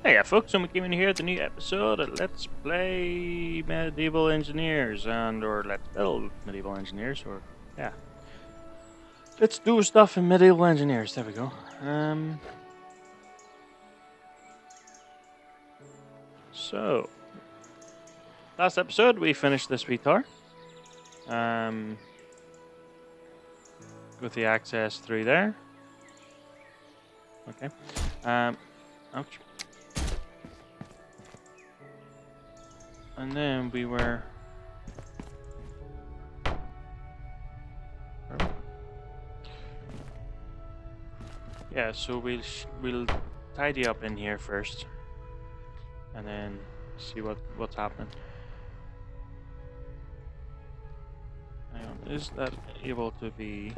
Hey, folks, I'm coming here with the new episode of Let's Play Medieval Engineers, or Let's Build Medieval Engineers, or, yeah. Let's do stuff in Medieval Engineers, there we go. So, last episode we finished this wee tower. With the access through there. Okay. Ouch. And then we were... Yeah, so we'll tidy up in here first, and then see what's happening. Hang on, is that able to be...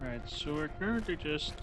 Right, so we're currently just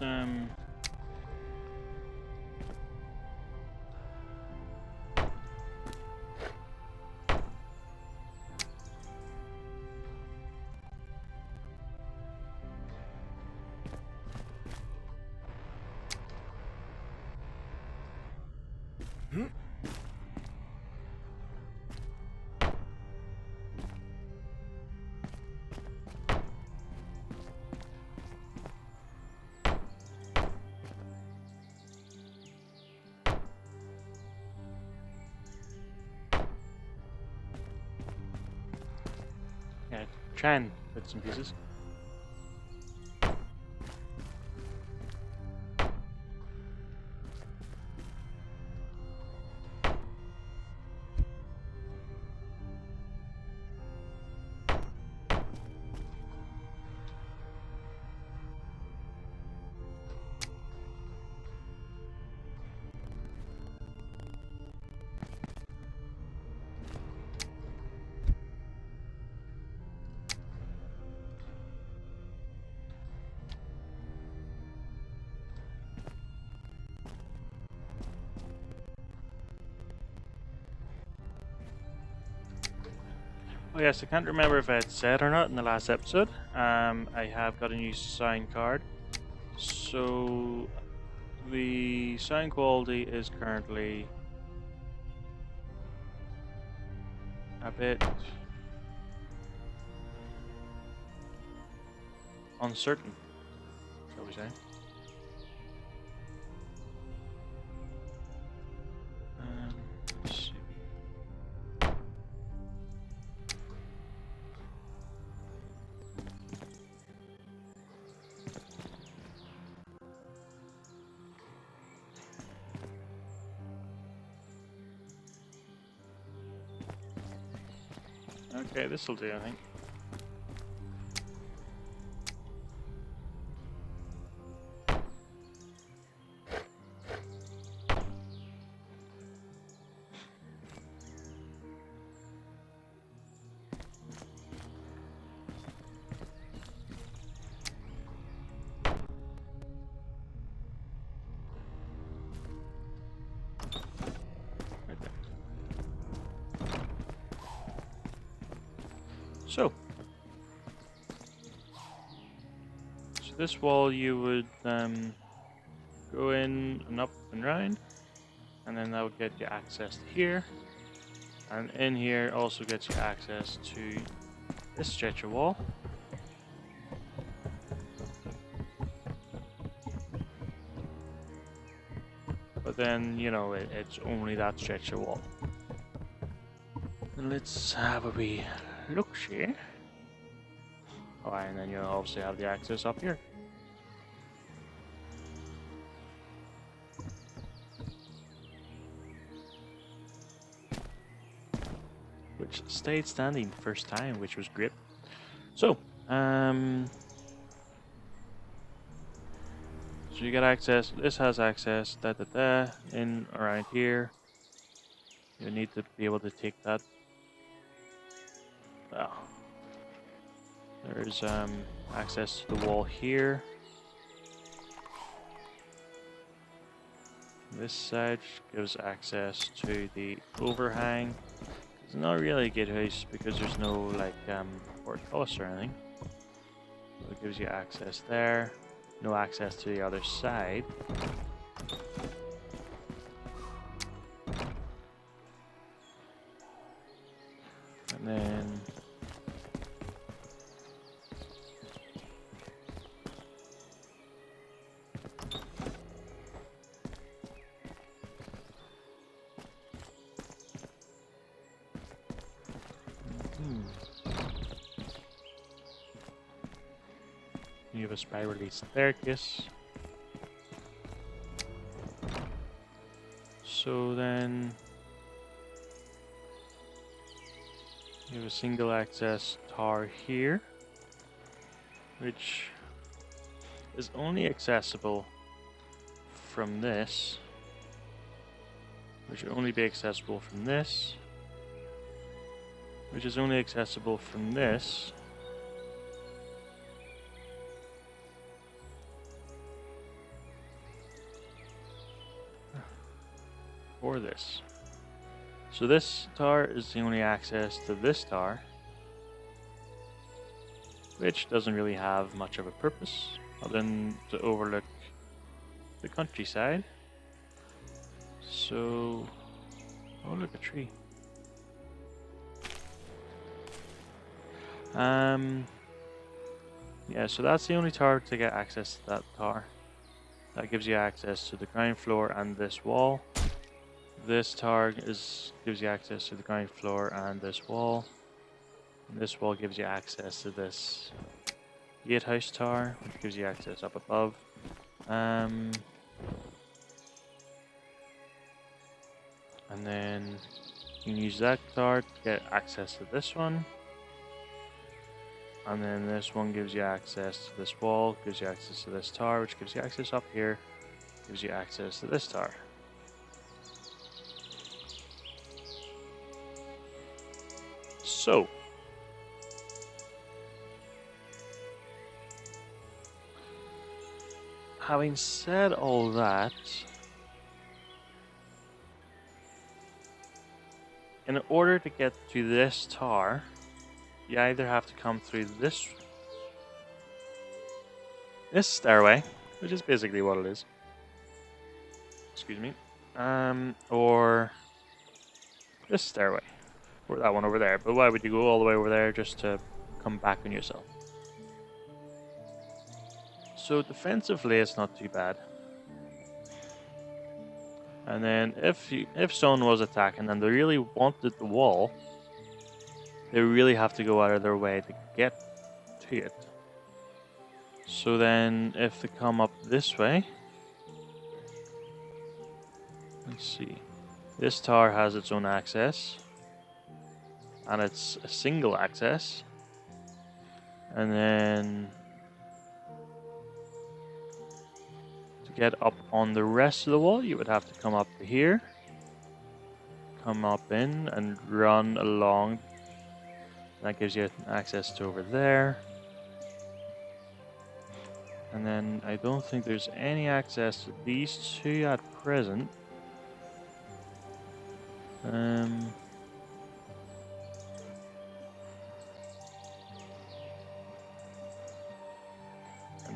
trying bits and pieces. Oh yes, I can't remember if I had said or not in the last episode. I have got a new sound card. So the sound quality is currently a bit uncertain, shall we say. Let's see. Okay, this will do, I think. So, So this wall you would go in and up and round, and then that would get you access to here. And in here also gets you access to this stretch of wall. But then, you know, it's only that stretch of wall. Let's have a wee look here. Oh, and then you obviously have the access up here. Which stayed standing first time, which was great. So, so you get access. This has access. In around here. You need to be able to take that. Well, there's access to the wall here. This side gives access to the overhang. It's not really a gatehouse because there's no like portcullis or anything. So it gives you access there. No access to the other side. And then you have a spirally staircase. So then you have a single access tower here, which is only accessible from this, which will only be accessible from this, which is only accessible from this, or this. So this tower is the only access to this tower, which doesn't really have much of a purpose other than to overlook the countryside. So, oh look, a tree. Yeah, so that's the only tower to get access to that tower. That gives you access to the ground floor and this wall. This tower gives you access to the ground floor and this wall. And this wall gives you access to this gatehouse tower, which gives you access up above. And then you can use that tower to get access to this one. And then this one gives you access to this wall, gives you access to this tower, which gives you access up here, gives you access to this tower. So, having said all that, in order to get to this tower, you either have to come through this stairway, which is basically what it is. Excuse me. Or this stairway, or that one over there. But why would you go all the way over there just to come back on yourself? So defensively, it's not too bad. And then if someone was attacking and they really wanted the wall, they really have to go out of their way to get to it. So then if they come up this way, let's see. This tower has its own access, and it's a single access. And then to get up on the rest of the wall, you would have to come up to here, come up in and run along. That gives you access to over there. And then I don't think there's any access to these two at present. And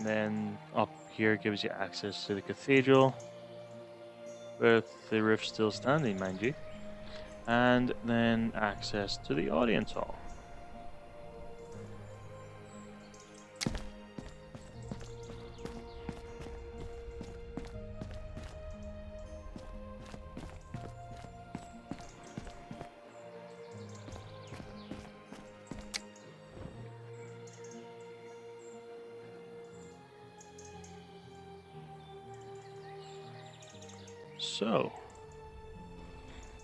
then up here gives you access to the cathedral, with the roof still standing, mind you. And then access to the audience hall. So,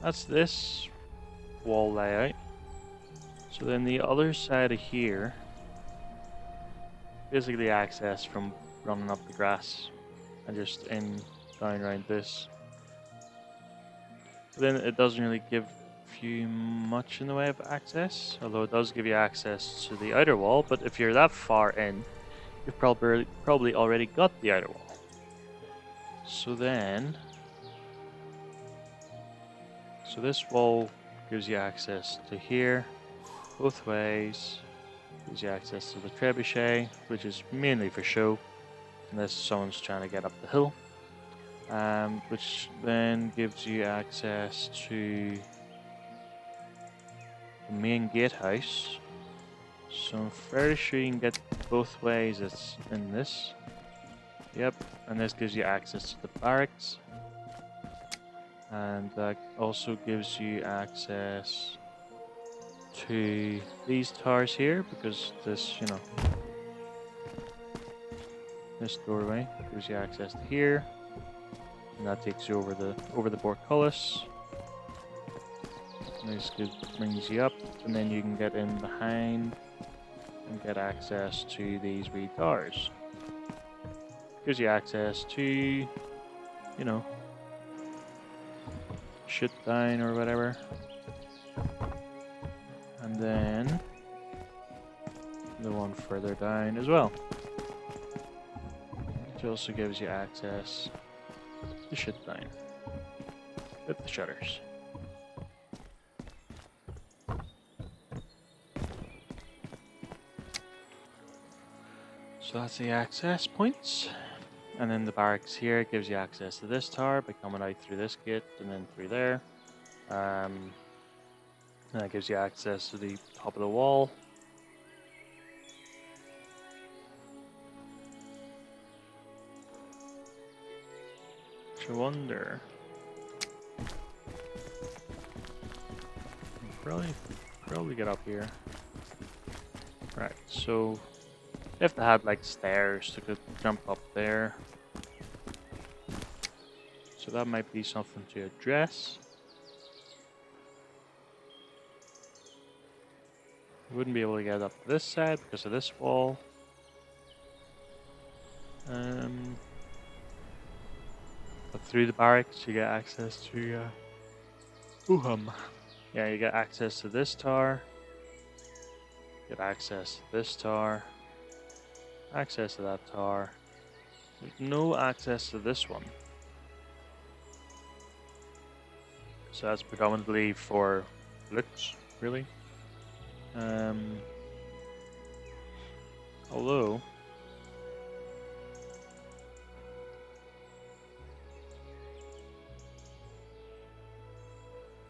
that's this wall layout. So then the other side of here, basically access from running up the grass and just in down around this. But then it doesn't really give you much in the way of access, although it does give you access to the outer wall. But if you're that far in, you've probably already got the outer wall. So this wall gives you access to here, both ways. Gives you access to the trebuchet, which is mainly for show, unless someone's trying to get up the hill. Which then gives you access to the main gatehouse. So I'm fairly sure you can get both ways. It's in this. Yep, and this gives you access to the barracks. And that also gives you access to these towers here, because this, this doorway gives you access to here, and that takes you over the portcullis. And this brings you up, and then you can get in behind and get access to these wee towers. Gives you access to, shit down or whatever. And then the one further down as well, which also gives you access to shit down with the shutters. So that's the access points. And then the barracks here gives you access to this tower by coming out through this gate and then through there. And that gives you access to the top of the wall. Which I wonder. Probably get up here. Right, so if they had like stairs, they could jump up there. So that might be something to address. You wouldn't be able to get up this side because of this wall. But through the barracks, you get access to. Yeah, you get access to this tower. Get access to this tower. Access to that tower. There's no access to this one. So that's predominantly for looks, really. Although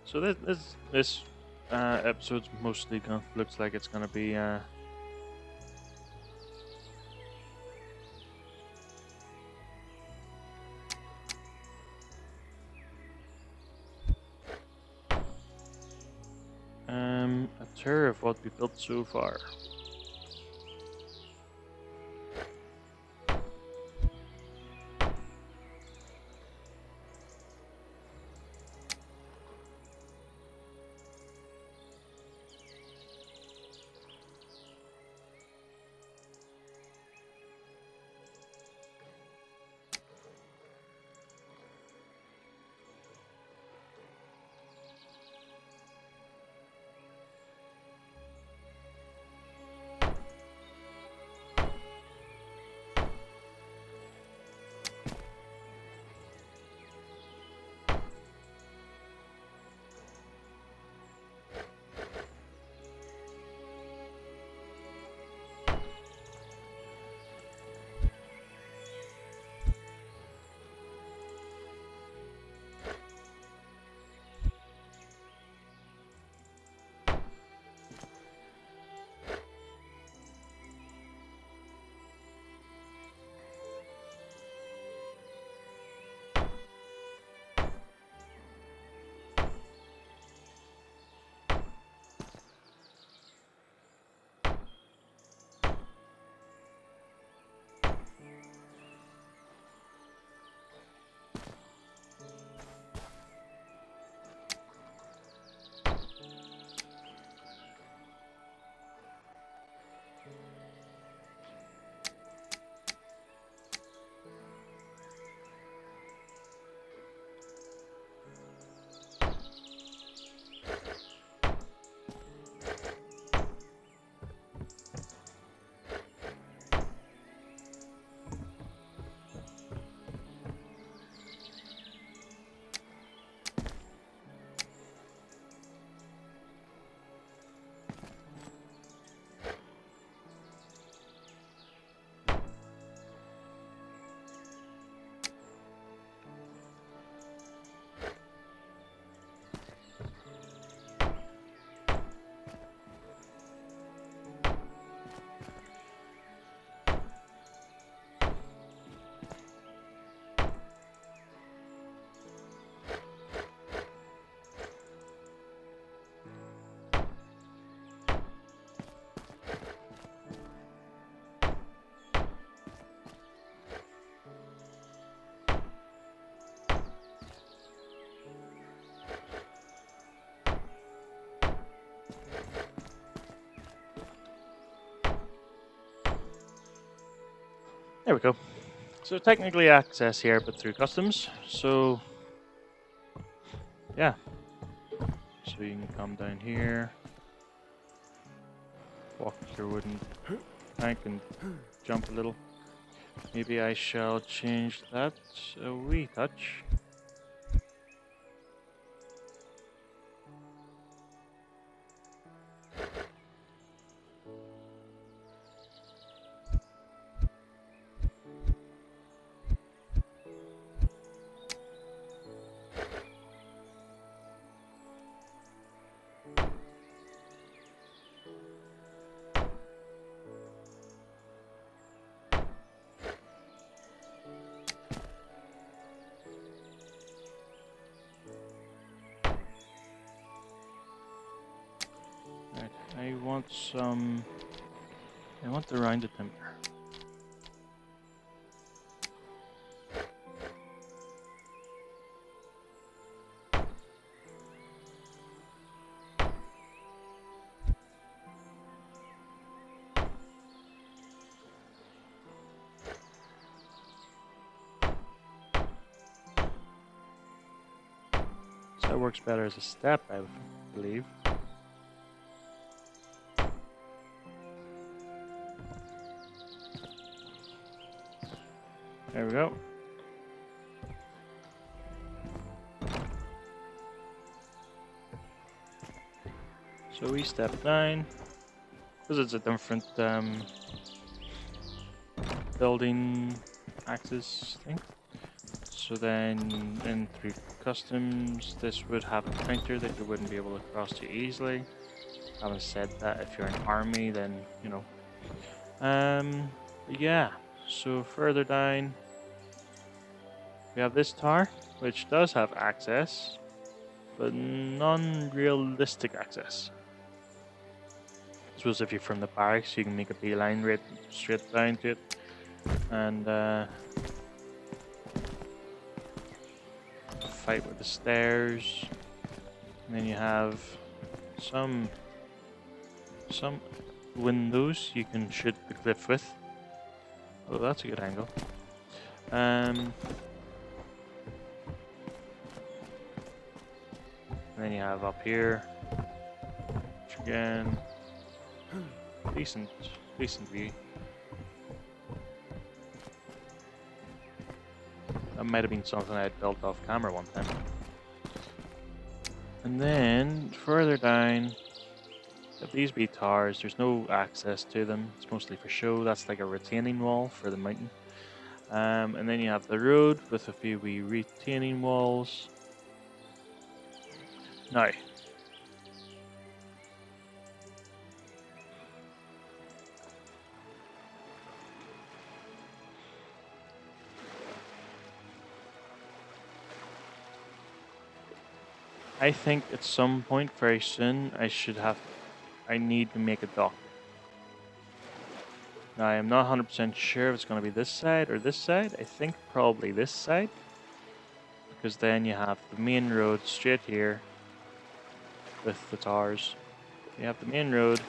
so this episode's mostly looks like it's gonna be a tour of what we built so far. There we go. So technically access here, but through customs. So yeah. So you can come down here, walk your wooden plank and jump a little. Maybe I shall change that a wee touch. Right, I want the rounded timber. So that works better as a step, I believe. There we go. So we step 9, because it's a different building axis thing. So then in through customs, this would have a counter that you wouldn't be able to cross too easily. Having said that, if you're an army, then you know. Yeah. So further down, we have this tower, which does have access, but non-realistic access. I suppose if you're from the barracks, you can make a beeline right straight down to it, and fight with the stairs. And then you have some windows you can shoot the cliff with. Oh, that's a good angle. And then you have up here, which again, decent view. That might have been something I had built off camera one time. And then further down, these be towers. There's no access to them. It's mostly for show. That's like a retaining wall for the mountain. And then you have the road with a few wee retaining walls. Now, I think at some point very soon I need to make a dock. Now I am not 100% sure if it's going to be this side or this side. I think probably this side, because then you have the main road straight here with the towers. You have the main road,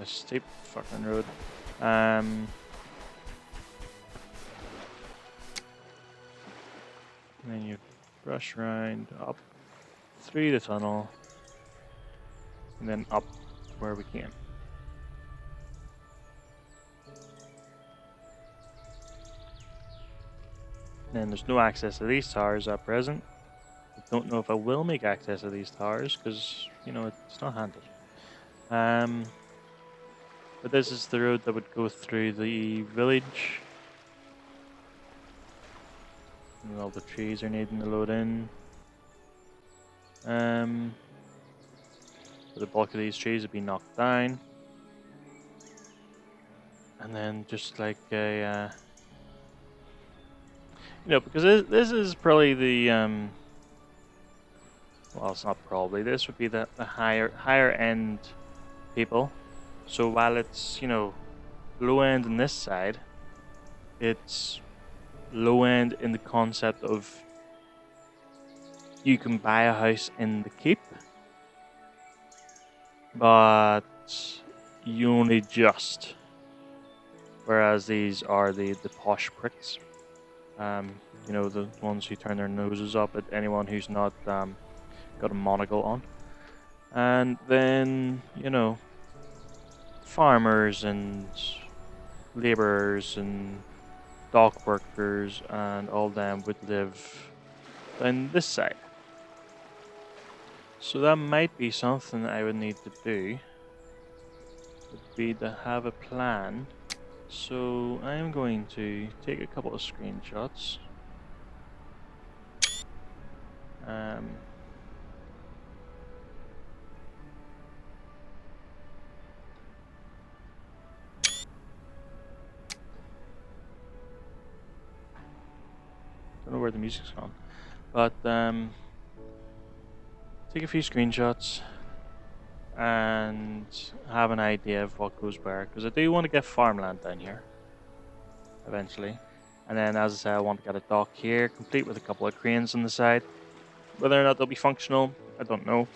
a steep fucking road. And then you rush around up through the tunnel and then up where we came. And there's no access to these towers at present. I don't know if I will make access to these towers because, you know, it's not handy. But this is the road that would go through the village. And all the trees are needing to load in. The bulk of these trees have been knocked down. And then just like a... you know, because this is probably the... well, it's not probably. This would be the higher end people. So while it's, you know, low end on this side, it's low end in the concept of you can buy a house in the keep, but you only just whereas these are the posh pricks. You know, the ones who turn their noses up at anyone who's not got a monocle on. And then, you know, farmers and labourers and dock workers and all them would live down this side. So that might be something I would need to do. Would be to have a plan. So I am going to take a couple of screenshots. Don't know where the music's gone, but take a few screenshots and have an idea of what goes where, because I do want to get farmland down here eventually. And then, as I said, I want to get a dock here, complete with a couple of cranes on the side. Whether or not they'll be functional, I don't know.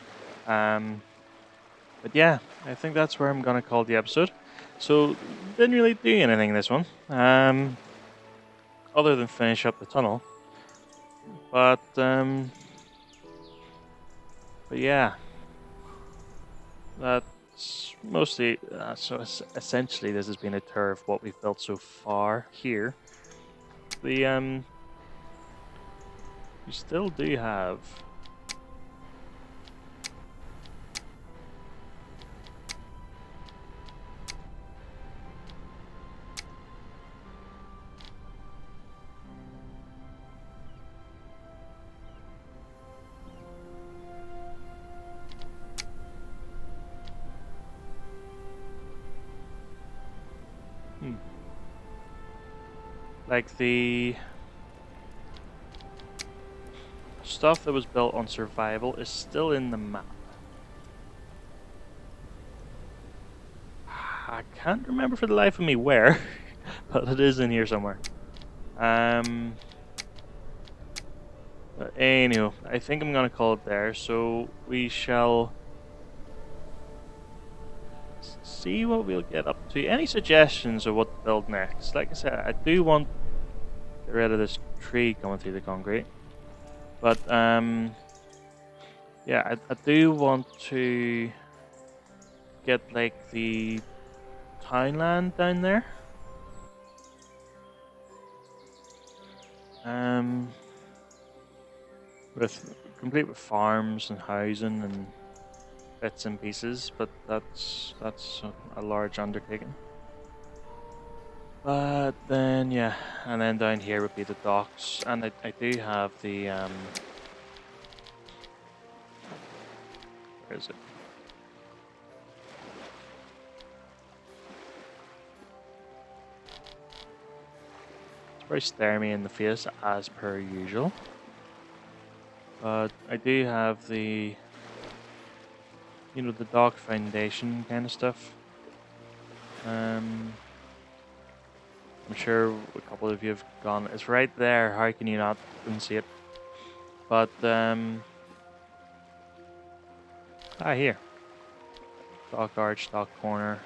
But yeah, I think that's where I'm gonna call the episode. So, didn't really do anything in this one, other than finish up the tunnel. But yeah, that's mostly. So essentially, this has been a tour of what we've built so far here. We still do have. Like the stuff that was built on survival is still in the map. I can't remember for the life of me where, but it is in here somewhere. But anyway, I think I'm gonna call it there. So we shall see what we'll get up to. Any suggestions of what to build next? Like I said, I do want to get rid of this tree coming through the concrete. But yeah, I do want to get like the townland down there. With complete with farms and housing and bits and pieces, but that's a large undertaking. But then yeah, and then down here would be the docks, and I do have the where is it? It's very stare me in the face as per usual. But I do have the, you know, the dock foundation kind of stuff. I'm sure a couple of you have gone. It's right there. How can you not see it? But here. Dock arch, dock corner,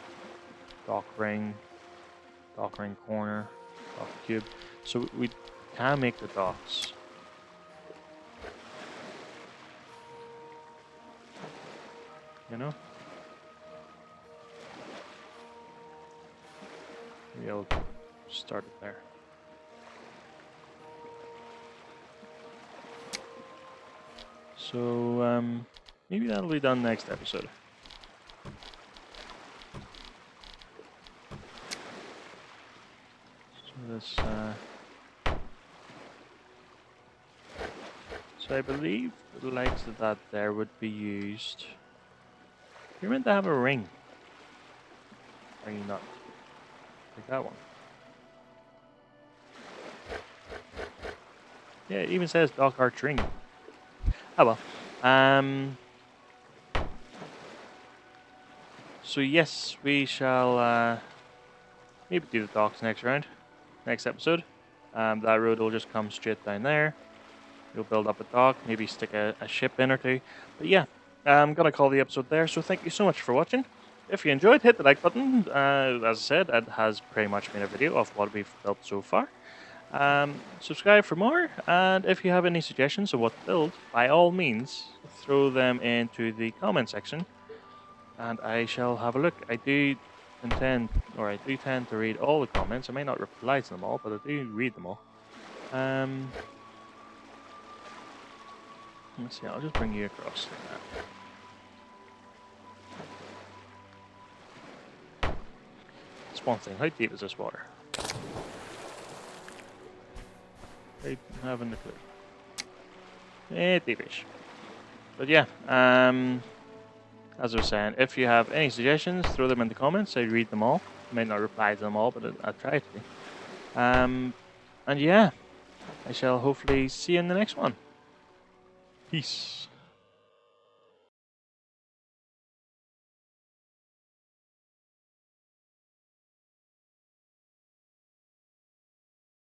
dock ring corner, dock cube. So we can make the docks. You know? Maybe I'll start it there. So, maybe that'll be done next episode. So this, so I believe the likes of that there would be used. You're meant to have a ring. Are you not? Like that one. Yeah, it even says dock arch ring. Oh well. So yes, we shall maybe do the docks next round, next episode. That road will just come straight down there. You'll build up a dock, maybe stick a ship in or two. But yeah, I'm gonna call the episode there. So thank you so much for watching. If you enjoyed, hit the like button. As I said, it has pretty much been a video of what we've built so far. Subscribe for more, and if you have any suggestions of what to build, by all means, throw them into the comment section, and I shall have a look. I do tend to read all the comments. I may not reply to them all, but I do read them all. Let's see, I'll just bring you across. That's one thing. How deep is this water? I haven't a clue. Deepish. But yeah, as I was saying, if you have any suggestions, throw them in the comments. I read them all. I may not reply to them all, but I try to. And yeah, I shall hopefully see you in the next one. Peace.